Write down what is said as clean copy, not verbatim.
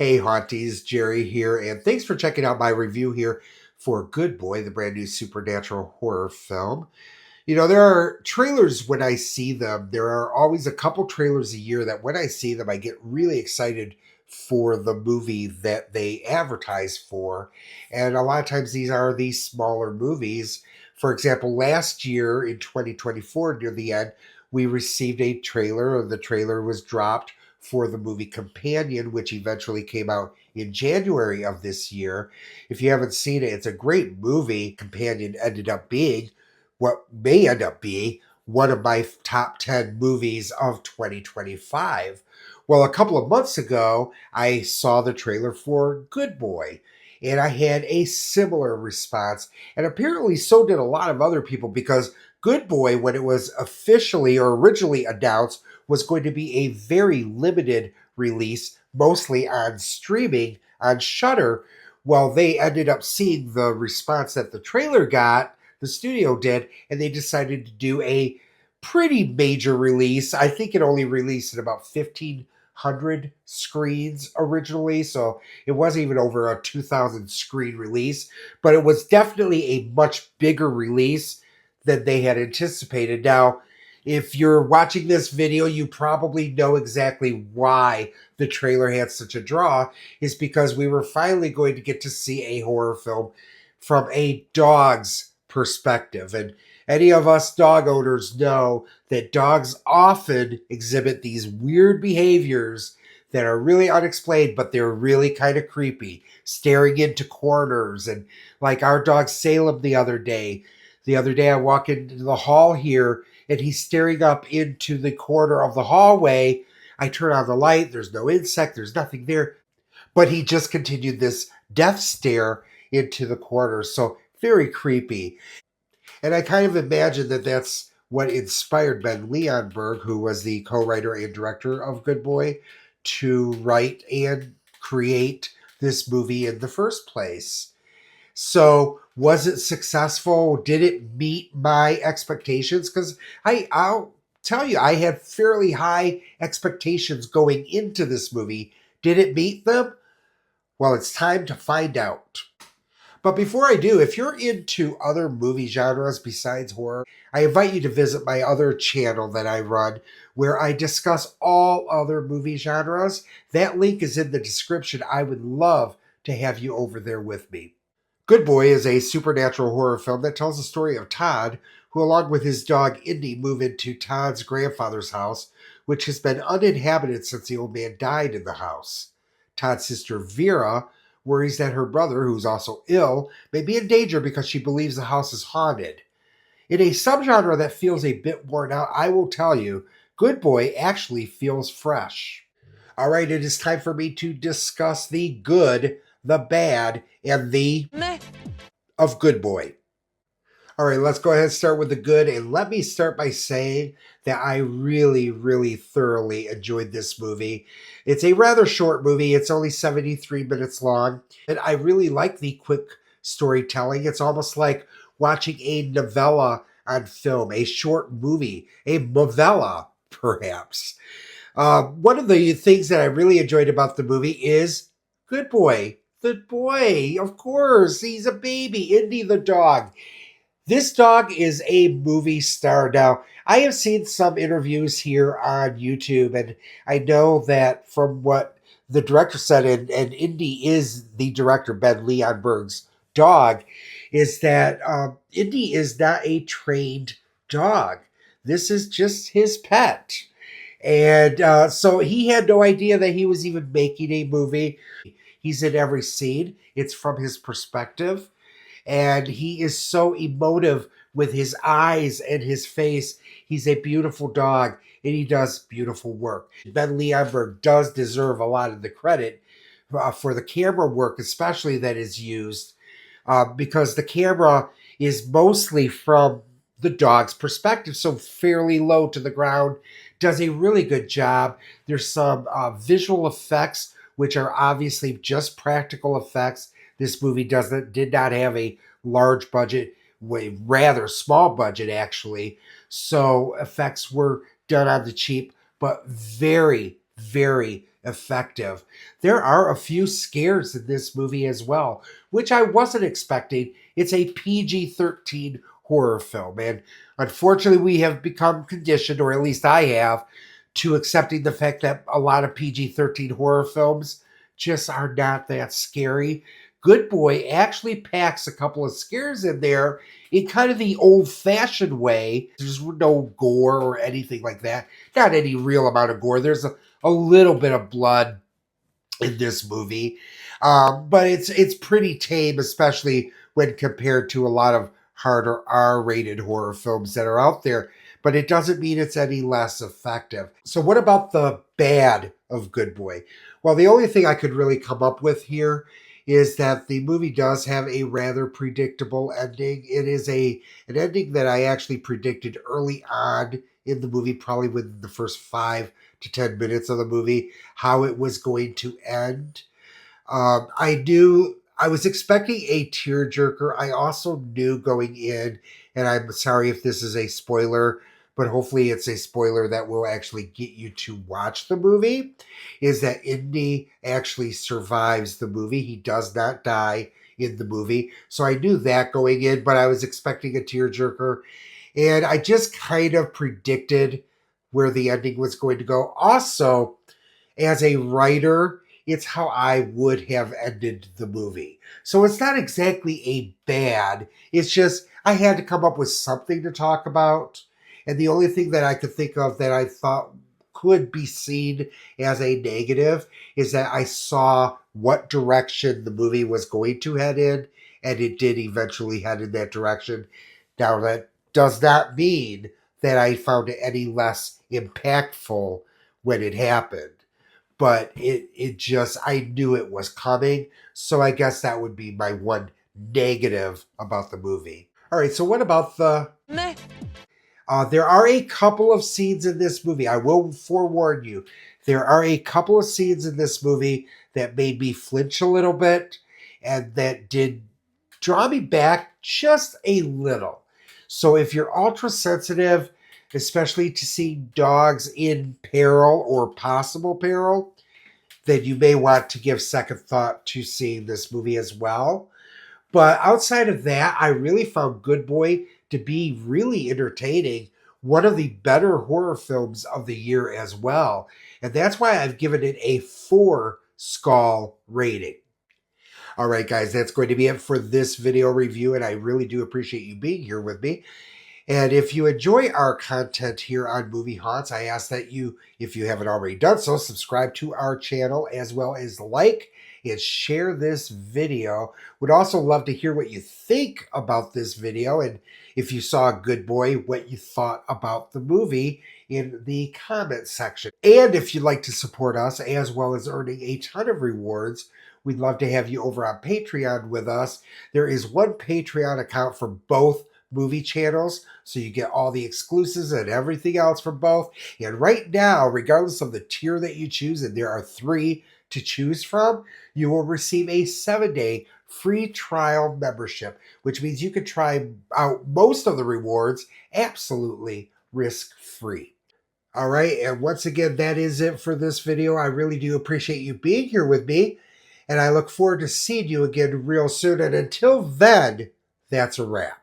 Hey, Haunties, Jerry here, and thanks for checking out my review here for Good Boy, the brand new supernatural horror film. There are trailers when I see them. There are always a couple trailers a year that when I see them, I get really excited for the movie that they advertise for. And a lot of times these are these smaller movies. For example, last year in 2024, near the end, we received a trailer, or the trailer was dropped for the movie Companion, which eventually came out in January of this year. If you haven't seen it, it's a great movie. Companion ended up being what may end up being one of my top 10 movies of 2025. Well, a couple of months ago, I saw the trailer for Good Boy, and I had a similar response. And apparently, so did a lot of other people because Good Boy, when it was officially or originally announced, was going to be a very limited release, mostly on streaming on Shudder. Well, they ended up seeing the response that the trailer got, the studio did, and they decided to do a pretty major release. I think it only released at about 1,500 screens originally, so it wasn't even over a 2,000 screen release, but it was definitely a much bigger release than they had anticipated. Now, if you're watching this video, you probably know exactly why the trailer had such a draw, is because we were finally going to get to see a horror film from a dog's perspective. And any of us dog owners know that dogs often exhibit these weird behaviors that are really unexplained, but they're really kind of creepy, staring into corners. And like our dog Salem the other day. The other day I walk into the hall here and he's staring up into the corner of the hallway. I turn on the light, there's no insect, there's nothing there, but he just continued this death stare into the corner. So very creepy. And I kind of imagine that that's what inspired Ben Leonberg, who was the co-writer and director of Good Boy, to write and create this movie in the first place. So, was it successful? Did it meet my expectations? Because I'll tell you, I had fairly high expectations going into this movie. Did it meet them? Well, it's time to find out. But before I do, if you're into other movie genres besides horror, I invite you to visit my other channel that I run where I discuss all other movie genres. That link is in the description. I would love to have you over there with me. Good Boy is a supernatural horror film that tells the story of Todd, who, along with his dog Indy, move into Todd's grandfather's house, which has been uninhabited since the old man died in the house. Todd's sister Vera worries that her brother, who's also ill, may be in danger because she believes the house is haunted. In a subgenre that feels a bit worn out, I will tell you, Good Boy actually feels fresh. All right, it is time for me to discuss the good, the bad, and the meh of Good Boy. All right, let's go ahead and start with the good. And let me start by saying that I really, really thoroughly enjoyed this movie. It's a rather short movie, it's only 73 minutes long. And I really like the quick storytelling. It's almost like watching a novella on film, a short movie, a novella, perhaps. One of the things that I really enjoyed about the movie is Good Boy. The boy, of course, he's a baby. Indy the dog. This dog is a movie star. Now, I have seen some interviews here on YouTube, and I know that from what the director said, and Indy is the director, Ben Leonberg's dog, is that Indy is not a trained dog. This is just his pet. And so he had no idea that he was even making a movie. He's in every scene, it's from his perspective. And he is so emotive with his eyes and his face. He's a beautiful dog and he does beautiful work. Ben Leonberg does deserve a lot of the credit for the camera work, especially that is used, because the camera is mostly from the dog's perspective, so fairly low to the ground. Does a really good job. There's some visual effects, which are obviously just practical effects. This movie did not have a large budget, rather small budget actually. So effects were done on the cheap, but very, very effective. There are a few scares in this movie as well, which I wasn't expecting. It's a PG-13 horror film, and unfortunately, we have become conditioned, or at least I have, to accepting the fact that a lot of PG-13 horror films just are not that scary. Good Boy actually packs a couple of scares in there in kind of the old-fashioned way. There's no gore or anything like that. Not any real amount of gore. There's a little bit of blood in this movie, but it's pretty tame, especially when compared to a lot of harder R-rated horror films that are out there. But it doesn't mean it's any less effective. So what about the bad of Good Boy? Well, the only thing I could really come up with here is that the movie does have a rather predictable ending. It is an ending that I actually predicted early on in the movie, probably within the first 5 to 10 minutes of the movie, how it was going to end. I was expecting a tearjerker. I also knew going in, and I'm sorry if this is a spoiler, but hopefully it's a spoiler that will actually get you to watch the movie, is that Indy actually survives the movie. He does not die in the movie. So I knew that going in, but I was expecting a tearjerker. And I just kind of predicted where the ending was going to go. Also, as a writer, it's how I would have ended the movie. So it's not exactly a bad, it's just I had to come up with something to talk about. And the only thing that I could think of that I thought could be seen as a negative is that I saw what direction the movie was going to head in, and it did eventually head in that direction. Now, that does not mean that I found it any less impactful when it happened, but it just, I knew it was coming. So I guess that would be my one negative about the movie. All right, so what about the meh? There are a couple of scenes in this movie. I will forewarn you. There are a couple of scenes in this movie that made me flinch a little bit and that did draw me back just a little. So if you're ultra sensitive, especially to seeing dogs in peril or possible peril, then you may want to give second thought to seeing this movie as well. But outside of that, I really found Good Boy to be really entertaining. One of the better horror films of the year as well. And that's why I've given it a 4 skull rating. All right, guys, that's going to be it for this video review. And I really do appreciate you being here with me. And if you enjoy our content here on Movie Haunts, I ask that you, if you haven't already done so, subscribe to our channel as well as like and share this video. Would also love to hear what you think about this video, and if you saw Good Boy, what you thought about the movie in the comment section. And if you'd like to support us as well as earning a ton of rewards, we'd love to have you over on Patreon with us. There is one Patreon account for both movie channels, so you get all the exclusives and everything else for both. And right now, regardless of the tier that you choose, and there are 3 to choose from, you will receive a 7-day free trial membership, which means you can try out most of the rewards absolutely risk-free. All right, and once again, that is it for this video. I really do appreciate you being here with me, and I look forward to seeing you again real soon. And until then, that's a wrap.